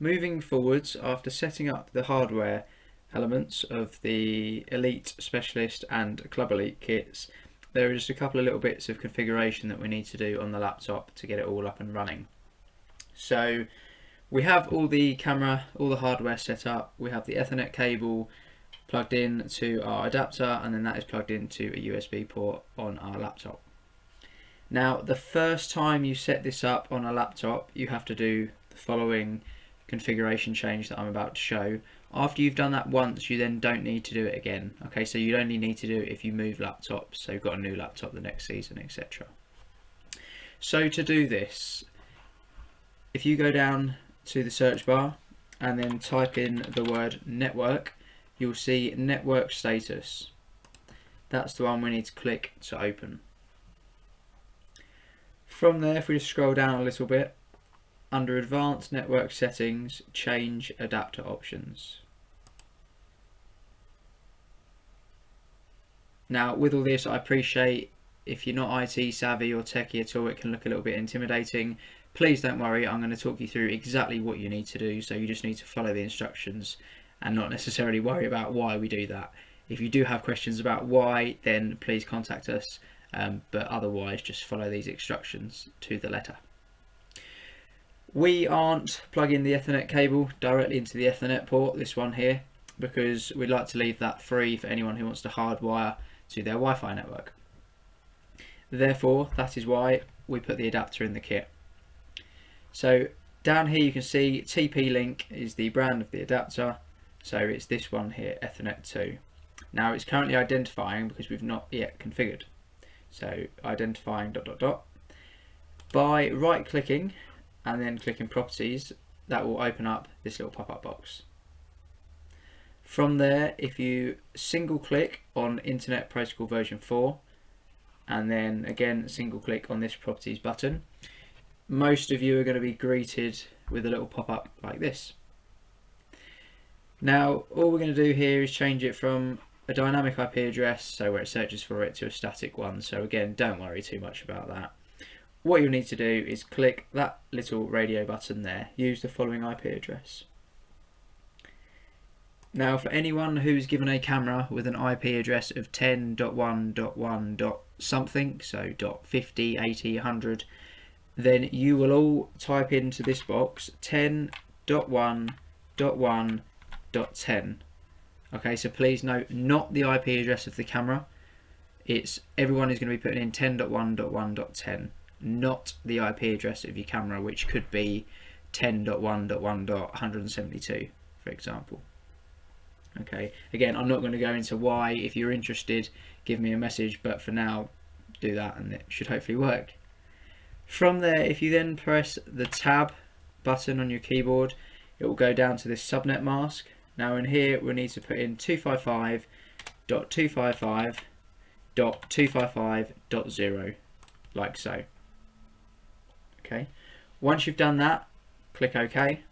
moving forwards, after setting up the hardware elements of the Elite, Specialist and Club Elite kits, there are just a couple of little bits of configuration that we need to do on the laptop to get it all up and running. So we have all the camera, all the hardware set up. We have the Ethernet cable plugged in to our adapter, and then that is plugged into a USB port on our laptop. Now, the first time you set this up on a laptop, you have to do the following configuration change that I'm about to show. After you've done that once, you then don't need to do it again. Okay, so you only need to do it if you move laptops, so you've got a new laptop the next season, etc. So to do this, if you go down to the search bar and then type in the word network, you'll see network status. That's the one we need to click to open. From there, if we just scroll down a little bit, under advanced network settings, change adapter options. Now, with all this, I appreciate if you're not IT savvy or techie at all, it can look a little bit intimidating. Please don't worry, I'm going to talk you through exactly what you need to do, so you just need to follow the instructions and not necessarily worry about why we do that. If you do have questions about why, then please contact us, but otherwise just follow these instructions to the letter. We aren't plugging the Ethernet cable directly into the Ethernet port, this one here, because we'd like to leave that free for anyone who wants to hardwire to their Wi-Fi network. Therefore, that is why we put the adapter in the kit. So down here you can see TP-Link is the brand of the adapter, so it's this one here, Ethernet 2. Now it's currently identifying because we've not yet configured. So identifying ... By right clicking and then clicking properties, that will open up this little pop-up box. From there, if you single click on Internet Protocol version 4 and then again single click on this properties button, most of you are going to be greeted with a little pop-up like this. Now all we're going to do here is change it from a dynamic IP address, so where it searches for it, to a static one. So again, don't worry too much about that. What you'll need to do is click that little radio button there, use the following IP address. Now for anyone who's given a camera with an IP address of 10.1.1. something, so .50, 80, 100, then you will all type into this box 10.1.1.10. Okay, so please note, not the IP address of the camera. Everyone is going to be putting in 10.1.1.10, not the IP address of your camera, which could be 10.1.1.172, for example. Okay, again, I'm not going to go into why. If you're interested, give me a message, but for now, do that and it should hopefully work. From there, if you then press the tab button on your keyboard, it will go down to this subnet mask. Now in here, we'll need to put in 255.255.255.0, like so. Okay, once you've done that, click OK.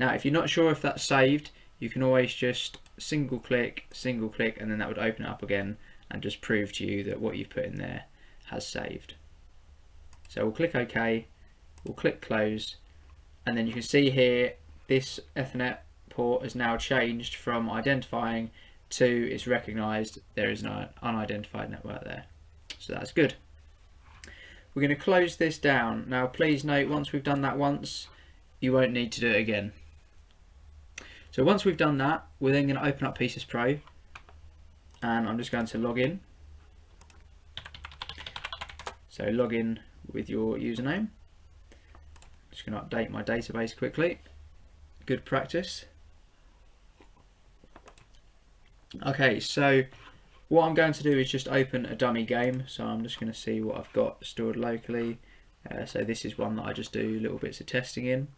Now if you're not sure if that's saved, you can always just single click, and then that would open it up again and just prove to you that what you've put in there has saved. So we'll click OK, we'll click close, and then you can see here this Ethernet port has now changed from identifying to it's recognised there is an unidentified network there. So that's good. We're going to close this down. Now please note, once we've done that once, you won't need to do it again. So once we've done that, we're then going to open up Pieces Pro, and I'm just going to log in. So log in with your username. Just going to update my database quickly. Good practice. Okay, so what I'm going to do is just open a dummy game. So I'm just going to see what I've got stored locally. So this is one that I just do little bits of testing in.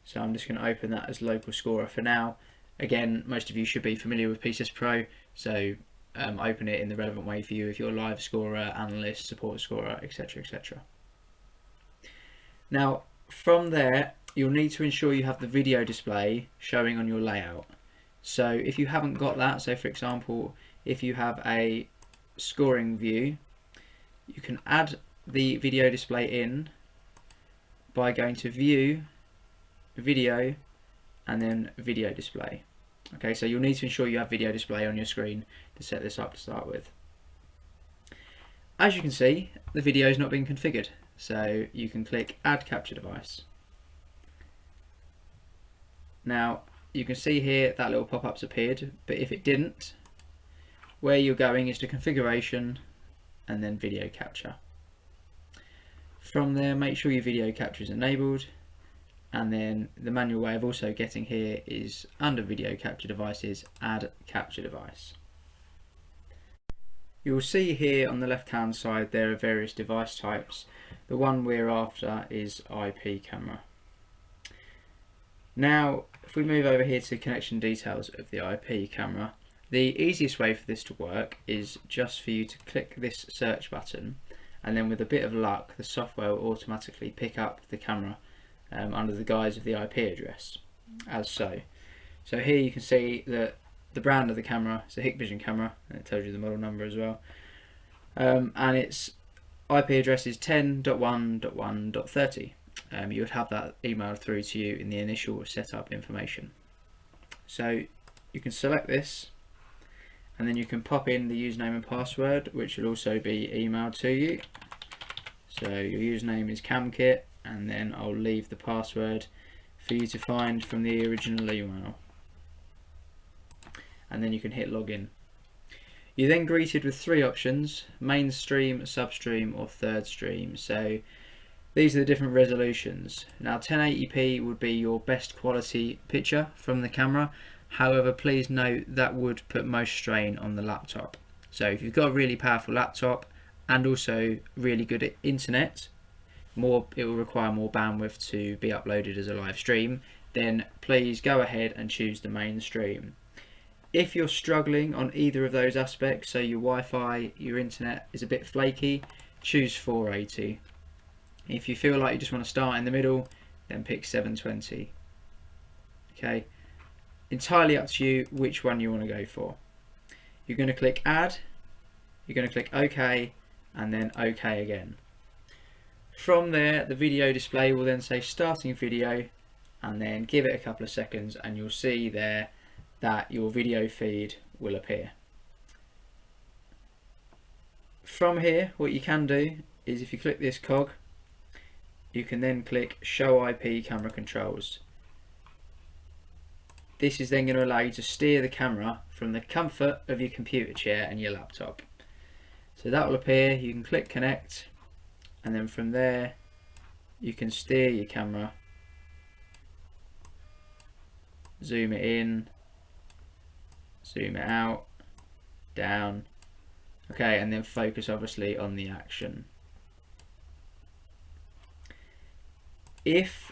So I'm just going to open that as local scorer for now. Again, most of you should be familiar with Pieces Pro, so open it in the relevant way for you if you're live scorer, analyst, support scorer, etc, etc. Now from there, you'll need to ensure you have the video display showing on your layout. So if you haven't got that, so for example, if you have a scoring view, you can add the video display in by going to View, video, and then video display. Okay, so you'll need to ensure you have video display on your screen to set this up to start with. As you can see, the video is not being configured, so you can click Add Capture Device. Now you can see here that little pop-up's appeared, but if it didn't, where you're going is to Configuration and then Video Capture. From there, make sure your video capture is enabled, and then the manual way of also getting here is under Video Capture Devices, Add Capture Device. You'll see here on the left hand side there are various device types. The one we're after is IP camera. Now if we move over here to connection details of the IP camera, the easiest way for this to work is just for you to click this search button, and then with a bit of luck the software will automatically pick up the camera under the guise of the IP address, as so. So here you can see that the brand of the camera is a Hikvision camera, and it tells you the model number as well, and its IP address is 10.1.1.30. You would have that emailed through to you in the initial setup information. So you can select this, and then you can pop in the username and password, which will also be emailed to you. So your username is camkit, and then I'll leave the password for you to find from the original email. And then you can hit login. You're then greeted with three options: mainstream, substream, or third stream. So these are the different resolutions. Now 1080p would be your best quality picture from the camera. However, please note that would put most strain on the laptop. So if you've got a really powerful laptop and also really good internet, it will require more bandwidth to be uploaded as a live stream, then please go ahead and choose the mainstream. If you're struggling on either of those aspects, so your Wi-Fi, your internet is a bit flaky, choose 480. If you feel like you just want to start in the middle, then pick 720. Okay, entirely up to you which one you want to go for. You're going to click Add, you're going to click OK, and then OK again. From there, the video display will then say starting video, and then give it a couple of seconds and you'll see there that your video feed will appear. From here, what you can do is if you click this cog, you can then click Show IP Camera Controls. This is then going to allow you to steer the camera from the comfort of your computer chair and your laptop. So that will appear, you can click Connect, and then from there you can steer your camera, zoom it in, zoom it out, down, okay, and then focus obviously on the action. If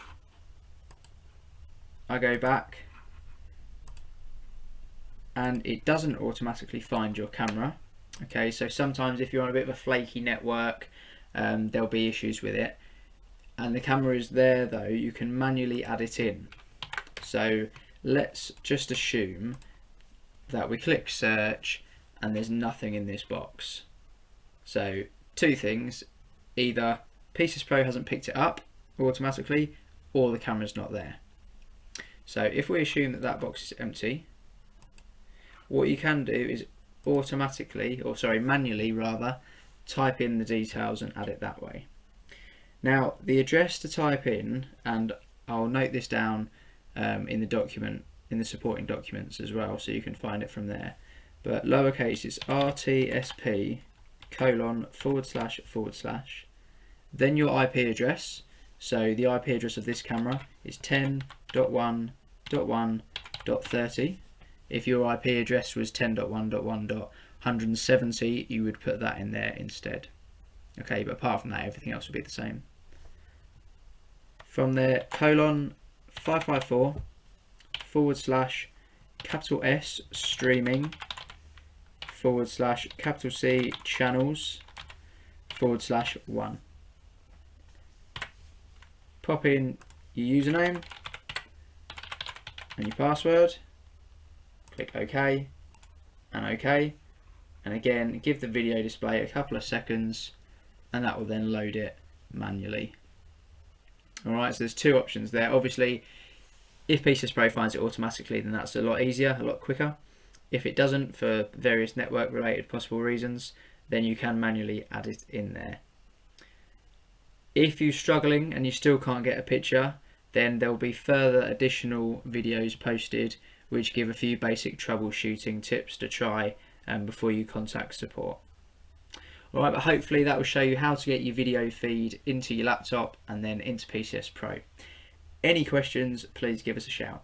I go back and it doesn't automatically find your camera, okay, so sometimes if you're on a bit of a flaky network, there'll be issues with it, and the camera is there though, you can manually add it in. So let's just assume that we click search and there's nothing in this box. So two things: either Pieces Pro hasn't picked it up automatically, or the camera's not there. So if we assume that that box is empty, what you can do is manually rather, type in the details and add it that way. Now the address to type in, and I'll note this down in the document, in the supporting documents as well, so you can find it from there, but lowercase is rtsp : / then your IP address. So the IP address of this camera is 10.1.1.30. If your IP address was 10.1.1.170, you would put that in there instead. Okay, but apart from that, everything else would be the same. From there, :554 / S streaming / C channels / 1. Pop in your username and your password, click OK and OK, and again give the video display a couple of seconds and that will then load it manually. Alright, so there's two options there. Obviously If PCS Pro finds it automatically, then that's a lot easier, a lot quicker. If it doesn't, for various network related possible reasons, then you can manually add it in there. If you're struggling and you still can't get a picture, then there will be further additional videos posted which give a few basic troubleshooting tips to try before you contact support. Alright, but hopefully that will show you how to get your video feed into your laptop and then into PCS Pro. Any questions, please give us a shout.